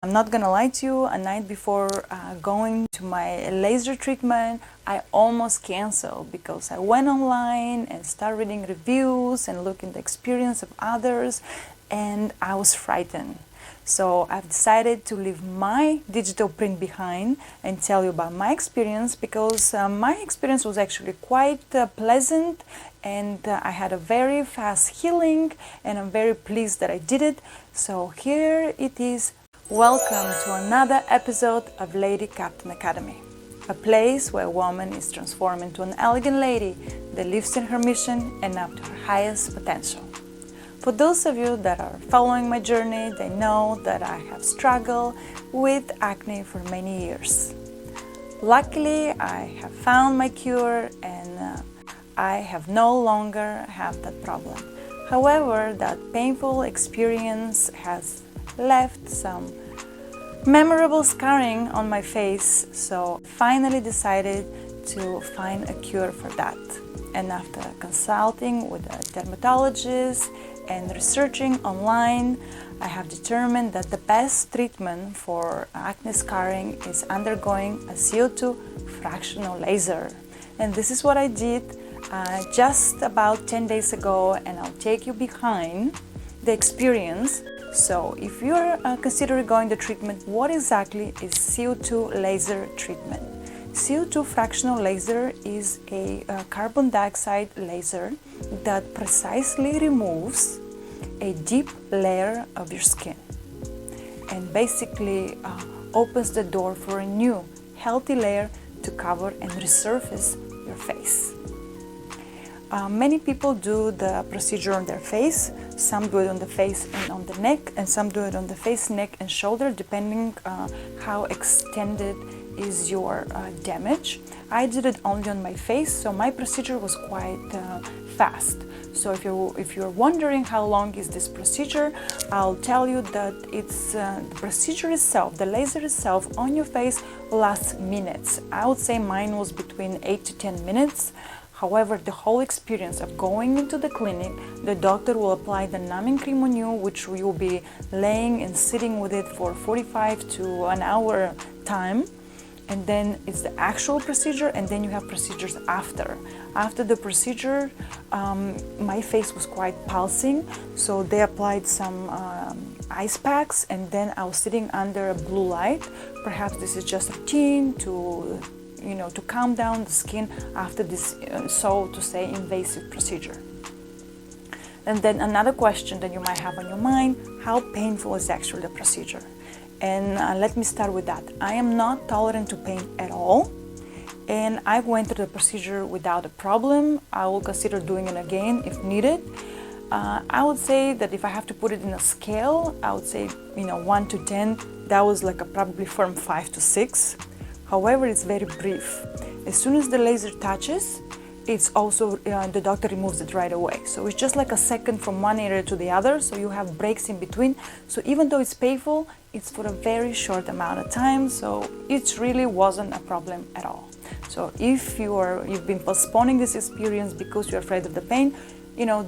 I'm not gonna lie to you, a night before going to my laser treatment, I almost canceled because I went online and started reading reviews and looking at the experience of others, and I was frightened. So I've decided to leave my digital print behind and tell you about my experience, because my experience was actually quite pleasant, and I had a very fast healing, and I'm very pleased that I did it. So here it is. Welcome to another episode of Lady Captain Academy, a place where a woman is transformed into an elegant lady that lives in her mission and up to her highest potential. For those of you that are following my journey, they know that I have struggled with acne for many years. Luckily, I have found my cure, and I have no longer have that problem. However, that painful experience has left some memorable scarring on my face, so I finally decided to find a cure for that. And after consulting with a dermatologist and researching online, I have determined that the best treatment for acne scarring is undergoing a CO2 fractional laser. And this is what I did just about 10 days ago, and I'll take you behind the experience. So if you're considering going the treatment, what exactly is CO2 laser treatment? CO2 fractional laser is a carbon dioxide laser that precisely removes a deep layer of your skin and basically opens the door for a new healthy layer to cover and resurface your face. Many people do the procedure on their face. Some do it on the face and on the neck, and some do it on the face, neck, and shoulder, depending how extended is your damage. I did it only on my face, so my procedure was quite fast. So if you're wondering how long is this procedure, I'll tell you that it's the procedure itself, the laser itself on your face lasts minutes. I would say mine was between 8 to 10 minutes. However, the whole experience of going into the clinic, the doctor will apply the numbing cream on you, which you'll be laying and sitting with it for 45 to an hour time. And then it's the actual procedure, and then you have procedures after. After the procedure, my face was quite pulsing, so they applied some ice packs, and then I was sitting under a blue light. Perhaps this is just routine to calm down the skin after this, so to say, invasive procedure. And then another question that you might have on your mind: how painful is actually the procedure? And let me start with that. I am not tolerant to pain at all, and I went through the procedure without a problem. I will consider doing it again if needed. I would say that if I have to put it in a scale, I would say 1 to 10, that was like a probably firm 5 to 6. However, it's very brief. As soon as the laser touches, it's also, the doctor removes it right away. So it's just like a second from one area to the other, so you have breaks in between. So even though it's painful, it's for a very short amount of time, so it really wasn't a problem at all. So if you've been postponing this experience because you're afraid of the pain,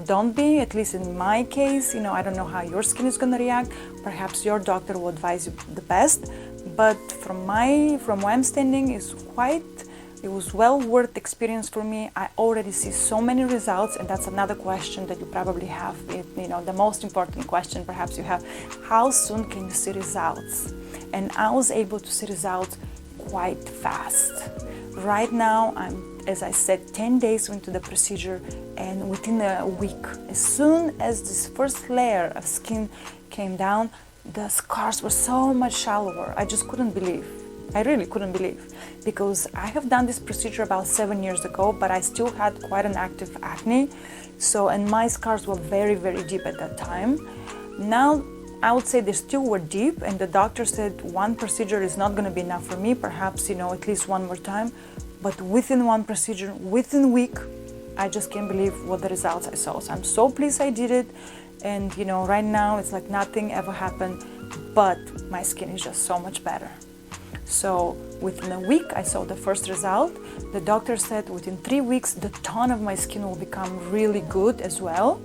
don't be. At least in my case, I don't know how your skin is going to react. Perhaps your doctor will advise you the best. But from where I'm standing, it was well worth the experience for me. I already see so many results, and that's another question that you probably have. The most important question perhaps you have: how soon can you see results? And I was able to see results quite fast. Right now, I'm, as I said, 10 days into the procedure, and within a week, as soon as this first layer of skin came down, the scars were so much shallower. I just couldn't believe. I really couldn't believe, because I have done this procedure about 7 years ago, but I still had quite an active acne. And my scars were very, very deep at that time. Now, I would say they still were deep, and the doctor said one procedure is not going to be enough for me, perhaps, at least one more time. But within one procedure, within a week, I just can't believe what the results I saw. So I'm so pleased I did it. And right now it's like nothing ever happened, but my skin is just so much better. So within a week I saw the first result. The doctor said within 3 weeks the tone of my skin will become really good as well.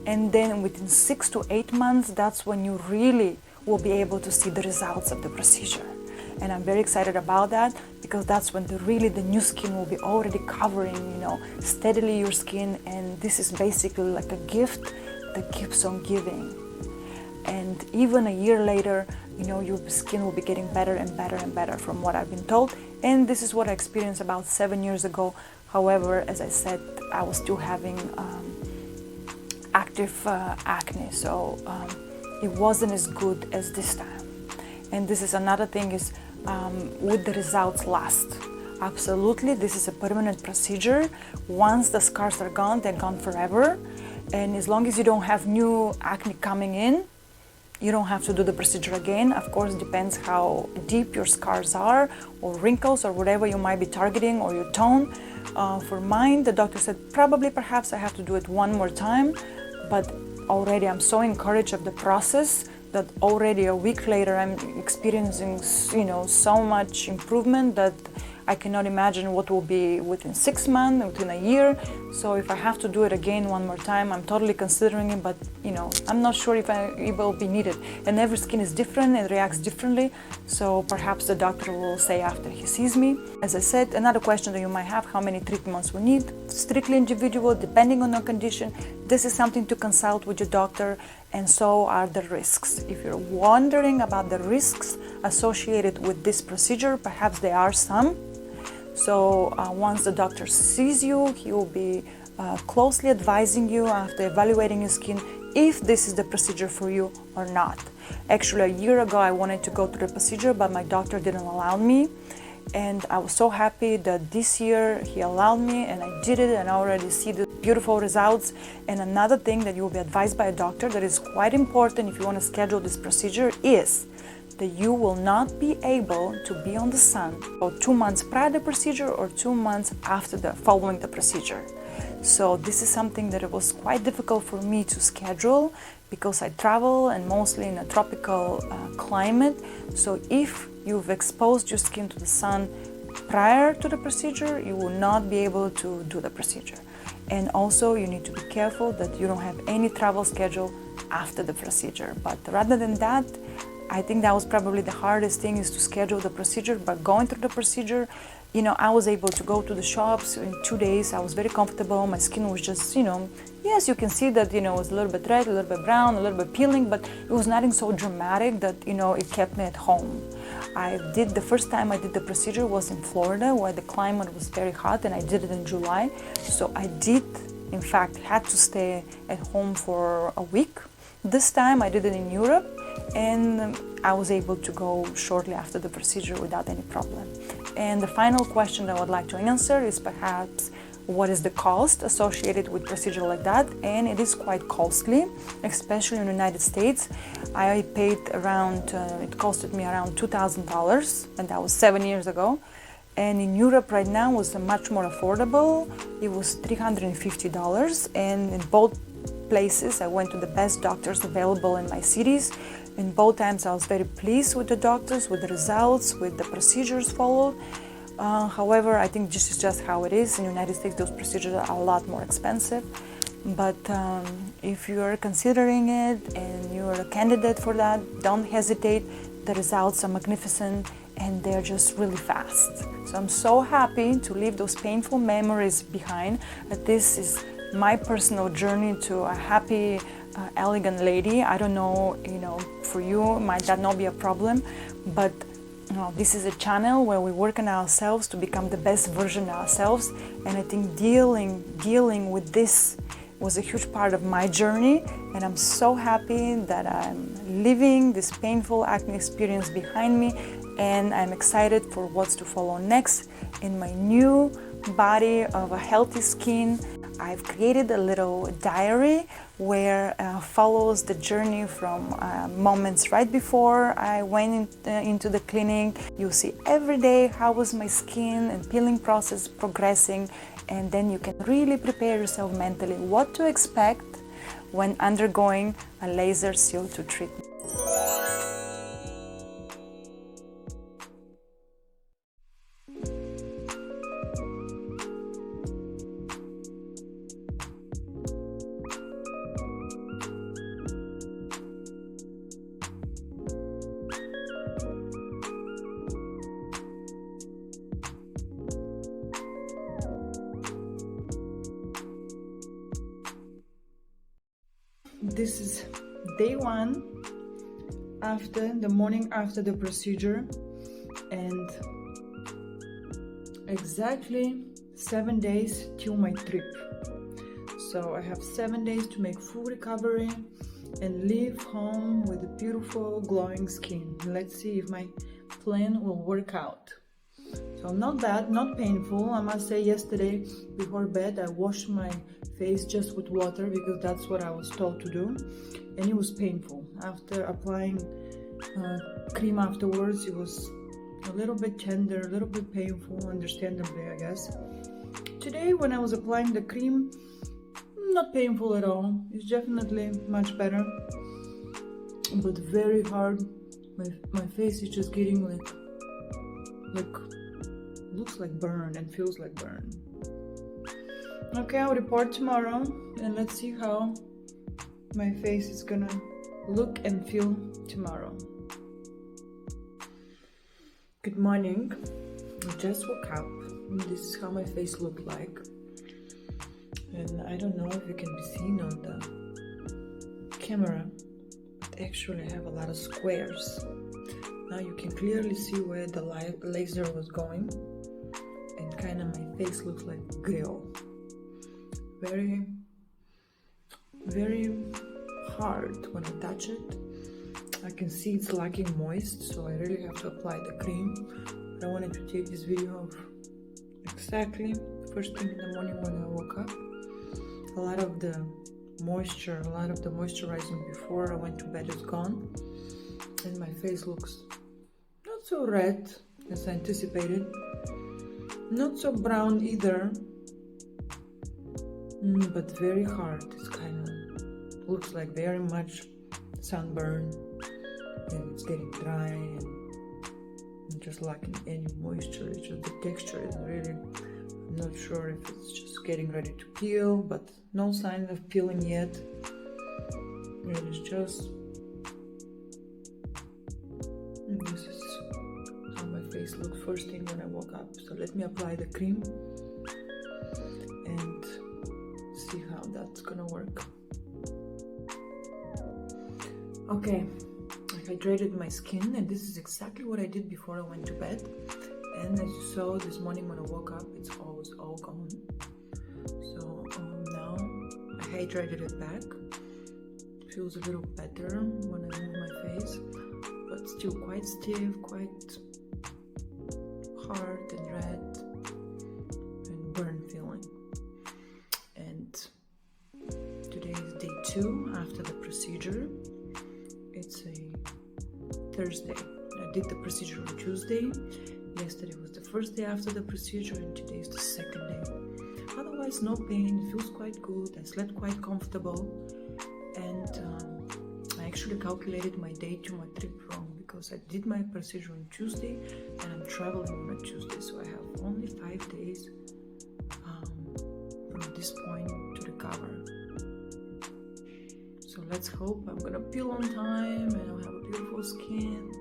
And then within 6 to 8 months, that's when you really will be able to see the results of the procedure. And I'm very excited about that, because that's when the new skin will be already covering, steadily your skin. And this is basically like a gift that keeps on giving. And even a year later, your skin will be getting better and better and better, from what I've been told. And this is what I experienced about 7 years ago. However, as I said, I was still having active acne, so it wasn't as good as this time. And this is another thing is, would the results last? Absolutely, this is a permanent procedure. Once the scars are gone, they're gone forever. And as long as you don't have new acne coming in, you don't have to do the procedure again. Of course, depends how deep your scars are, or wrinkles, or whatever you might be targeting, or your tone. For mine, the doctor said perhaps I have to do it one more time, but already I'm so encouraged of the process that already a week later I'm experiencing, so much improvement that I cannot imagine what will be within 6 months, within a year. So if I have to do it again one more time, I'm totally considering it, but I'm not sure if it will be needed. And every skin is different and reacts differently. So perhaps the doctor will say after he sees me. As I said, another question that you might have, how many treatments we need? Strictly individual, depending on your condition. This is something to consult with your doctor, and so are the risks. If you're wondering about the risks associated with this procedure, perhaps there are some. So once the doctor sees you, he will be closely advising you after evaluating your skin if this is the procedure for you or not. Actually, a year ago I wanted to go through the procedure, but my doctor didn't allow me. And I was so happy that this year he allowed me, and I did it, and I already see the beautiful results. And another thing that you will be advised by a doctor that is quite important if you want to schedule this procedure is that you will not be able to be on the sun for 2 months prior to the procedure or 2 months after following the procedure. So this is something that it was quite difficult for me to schedule, because I travel and mostly in a tropical climate. So if you've exposed your skin to the sun prior to the procedure, you will not be able to do the procedure. And also you need to be careful that you don't have any travel schedule after the procedure. But rather than that, I think that was probably the hardest thing, is to schedule the procedure. But going through the procedure, I was able to go to the shops in 2 days. I was very comfortable. My skin was just, yes, you can see that, it was a little bit red, a little bit brown, a little bit peeling, but it was nothing so dramatic that, it kept me at home. The first time I did the procedure was in Florida, where the climate was very hot, and I did it in July. So I did, in fact, had to stay at home for a week. This time I did it in Europe, and I was able to go shortly after the procedure without any problem. And the final question that I would like to answer is perhaps, what is the cost associated with procedure like that? And it is quite costly, especially in the United States. I paid around, it costed me around $2,000, and that was 7 years ago. And in Europe right now was much more affordable. It was $350, and in both places I went to the best doctors available in my cities. In both times I was very pleased with the doctors, with the results, with the procedures followed. However, I think this is just how it is. In the United States, those procedures are a lot more expensive. But if you are considering it and you are a candidate for that, don't hesitate. The results are magnificent, and they're just really fast. So I'm so happy to leave those painful memories behind. This is my personal journey to a happy, elegant lady. I don't know, for you, might that not be a problem, but this is a channel where we work on ourselves to become the best version of ourselves. And I think dealing with this was a huge part of my journey, and I'm so happy that I'm leaving this painful acne experience behind me, and I'm excited for what's to follow next in my new body of a healthy skin. I've created a little diary where follows the journey from moments right before I went into the clinic. You'll see every day how was my skin and peeling process progressing, and then you can really prepare yourself mentally what to expect when undergoing a laser CO2 treatment. this is day 1 after the morning after the procedure, and exactly 7 days till my trip. So I have 7 days to make full recovery and leave home with a beautiful glowing skin. Let's see if my plan will work out. So not bad, not painful. I must say, yesterday before bed I washed my face just with water because that's what I was told to do, and it was painful. After applying cream afterwards, it was a little bit tender, a little bit painful, understandably, I guess. Today when I was applying the cream, not painful at all. It's definitely much better, but very hard. My face is just getting like looks like burn and feels like burn. Okay, I'll report tomorrow and let's see how my face is gonna look and feel tomorrow. Good morning. I just woke up and this is how my face looked like. And I don't know if you can be seen on the camera, but actually I have a lot of squares. Now you can clearly see where the laser was going, and kind of my face looks like grill. Very, very hard when I touch it. I can see it's lacking moist, so I really have to apply the cream. But I wanted to take this video of exactly first thing in the morning when I woke up. A lot of the moisture, a lot of the moisturizing before I went to bed is gone, and my face looks not so red as I anticipated, not so brown either, but very hard. It's kind of looks like very much sunburn, and it's getting dry and just lacking any moisture. It's just the texture is really, I'm not sure if it's just getting ready to peel, but no sign of peeling yet. It is just, this is how my face looked first thing when I woke up. So let me apply the cream and see how that's gonna work. Okay, I hydrated my skin, and this is exactly what I did before I went to bed. And as you saw this morning when I woke up, it's always all gone. So now I hydrated it back. Feels a little better when I move my face, but still quite stiff, quite hard and red and burn feeling. And today is day 2 after the procedure. It's a Thursday. I did the procedure on Tuesday. Yesterday was the first day after the procedure, and today is the second day. Otherwise, no pain. It feels quite good. I slept quite comfortable, and I actually calculated my day to my trip wrong because I did my procedure on Tuesday, and I'm traveling on a Tuesday, so I have only 5 days from this point to recover. So let's hope I'm gonna peel on time and I'll have a beautiful skin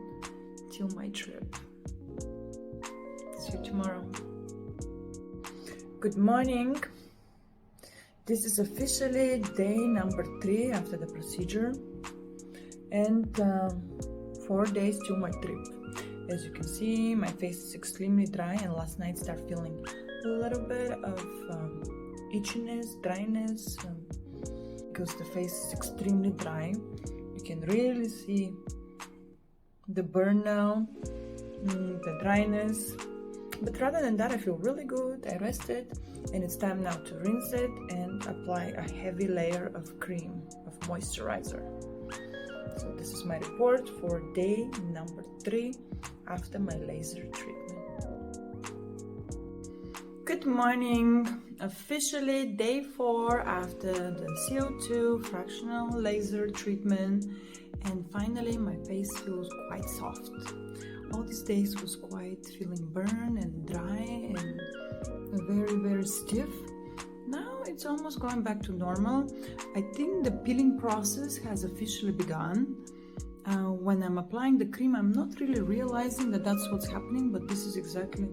till my trip. See you tomorrow. Good morning. This is officially day number 3 after the procedure, and 4 days till my trip. As you can see, my face is extremely dry, and last night started feeling a little bit of itchiness, dryness, because the face is extremely dry. You can really see the burn now, the dryness. But rather than that, I feel really good. I rested, and it's time now to rinse it and apply a heavy layer of cream, of moisturizer. So this is my report for day number 3 after my laser treatment. Good morning. Officially day 4 after the CO2 fractional laser treatment, and finally my face feels quite soft. All these days was quite feeling burn and dry and very, very stiff. Now it's almost going back to normal. I think the peeling process has officially begun. When I'm applying the cream, I'm not really realizing that that's what's happening, but this is exactly,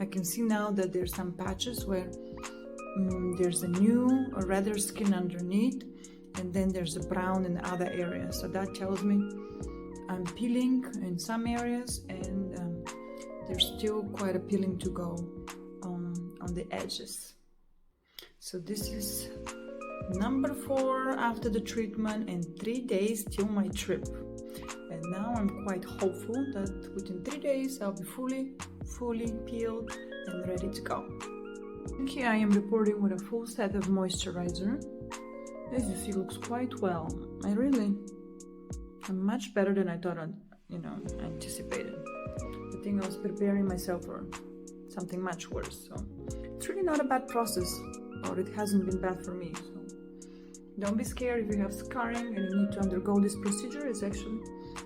I can see now that there's some patches where there's a new or redder skin underneath, and then there's a brown in other areas. So that tells me I'm peeling in some areas, and there's still quite a peeling to go on the edges. So this is number 4 after the treatment and 3 days till my trip. And now I'm quite hopeful that within 3 days I'll be fully peeled and ready to go. Here I am reporting with a full set of moisturizer. As you see, looks quite well. I'm much better than I thought I'd, anticipated. I think I was preparing myself for something much worse. So it's really not a bad process, or it hasn't been bad for me. So don't be scared if you have scarring and you need to undergo this procedure. It's actually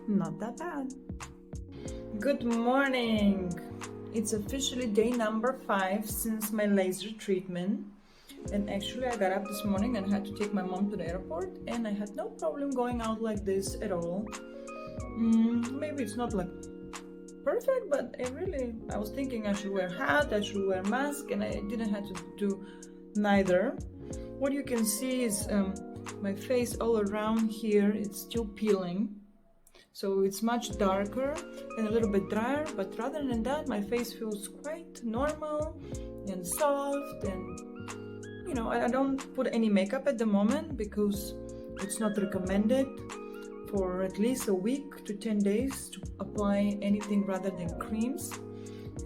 not that bad. Good morning. It's officially day number 5 since my laser treatment. And actually I got up this morning and had to take my mom to the airport, and I had no problem going out like this at all. Maybe it's not like perfect, but I was thinking I should wear a hat, I should wear a mask, and I didn't have to do neither. What you can see is my face all around here, it's still peeling. So it's much darker and a little bit drier, but rather than that, my face feels quite normal and soft, and I don't put any makeup at the moment because it's not recommended for at least a week to 10 days to apply anything rather than creams.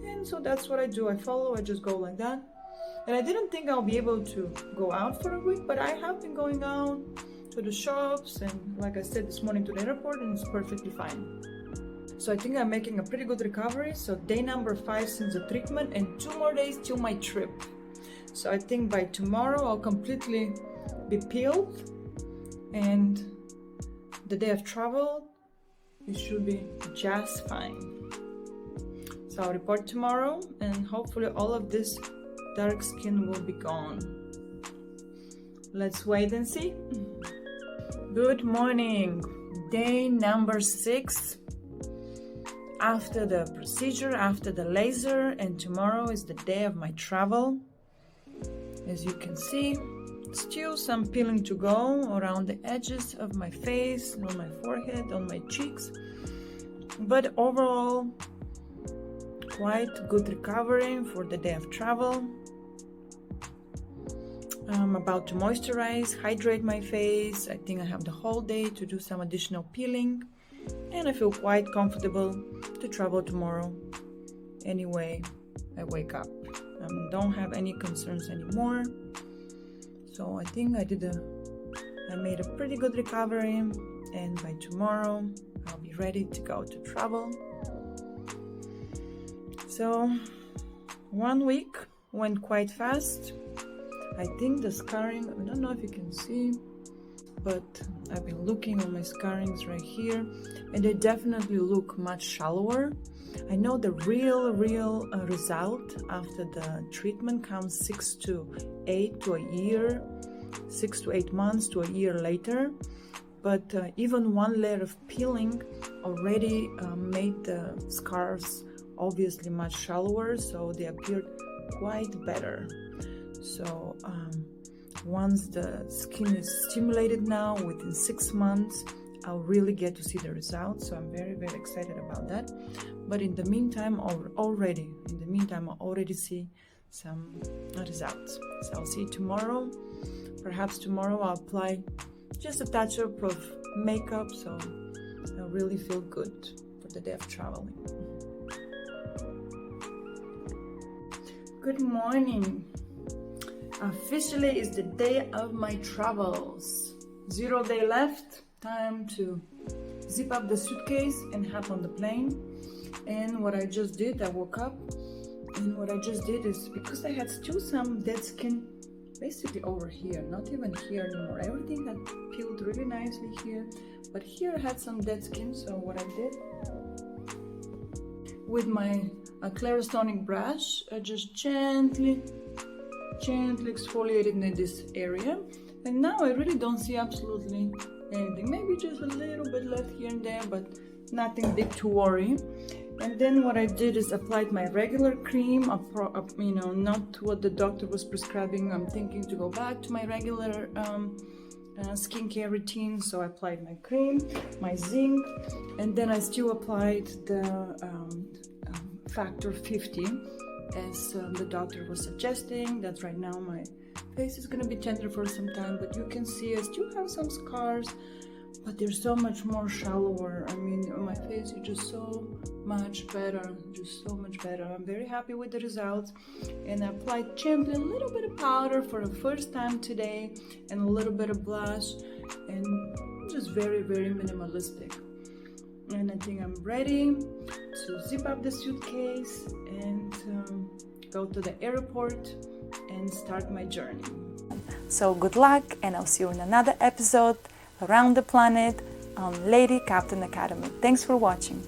And so that's what I do. I just go like that. And I didn't think I'll be able to go out for a week, but I have been going out to the shops and, like I said, this morning to the airport, and it's perfectly fine. So I think I'm making a pretty good recovery. So day number 5 since the treatment and 2 more days till my trip. So I think by tomorrow I'll completely be peeled, and the day of travel it should be just fine. So I'll report tomorrow, and hopefully all of this dark skin will be gone. Let's wait and see. Good morning. Day number 6 after the procedure, after the laser, and tomorrow is the day of my travel. As you can see, still some peeling to go around the edges of my face, on my forehead, on my cheeks, but overall quite good recovery for the day of travel. I'm about to moisturize, hydrate my face. I think I have the whole day to do some additional peeling, and I feel quite comfortable to travel tomorrow. Anyway, I wake up. Don't have any concerns anymore. So I think I made a pretty good recovery, and by tomorrow I'll be ready to go to travel. So 1 week went quite fast. I think the scarring, I don't know if you can see, but I've been looking on my scarrings right here, and they definitely look much shallower. I know the real result after the treatment comes 6 to 8 months to a year later, but even 1 layer of peeling already made the scars obviously much shallower, so they appeared quite better. So once the skin is stimulated now, within 6 months I'll really get to see the results. So I'm very excited about that. But in the meantime, I already see some results. So I'll see you tomorrow. Perhaps tomorrow I'll apply just a touch-up of makeup, so I'll really feel good for the day of traveling. Good morning. Officially it's the day of my travels. 0 day left. Time to zip up the suitcase and hop on the plane. And what I just did, I woke up, and what I just did is, because I had still some dead skin basically over here, not even here anymore. Everything had peeled really nicely here, but here I had some dead skin. So what I did, with my Clarisonic brush, I just gently exfoliated in this area, and now I really don't see absolutely anything. Maybe just a little bit left here and there, but nothing big to worry. And then what I did is applied my regular cream, not what the doctor was prescribing. I'm thinking to go back to my regular skincare routine. So I applied my cream, my zinc, and then I still applied the factor 50 as the doctor was suggesting. That right now my face is gonna be tender for some time, but you can see I still have some scars, but they're so much more shallower. I mean, my face is just so much better, I'm very happy with the results. And I applied gently a little bit of powder for the first time today, and a little bit of blush, and just very, very minimalistic. And I think I'm ready to zip up the suitcase and go to the airport and start my journey. So good luck, and I'll see you in another episode around the planet on Lady Captain Academy. Thanks for watching.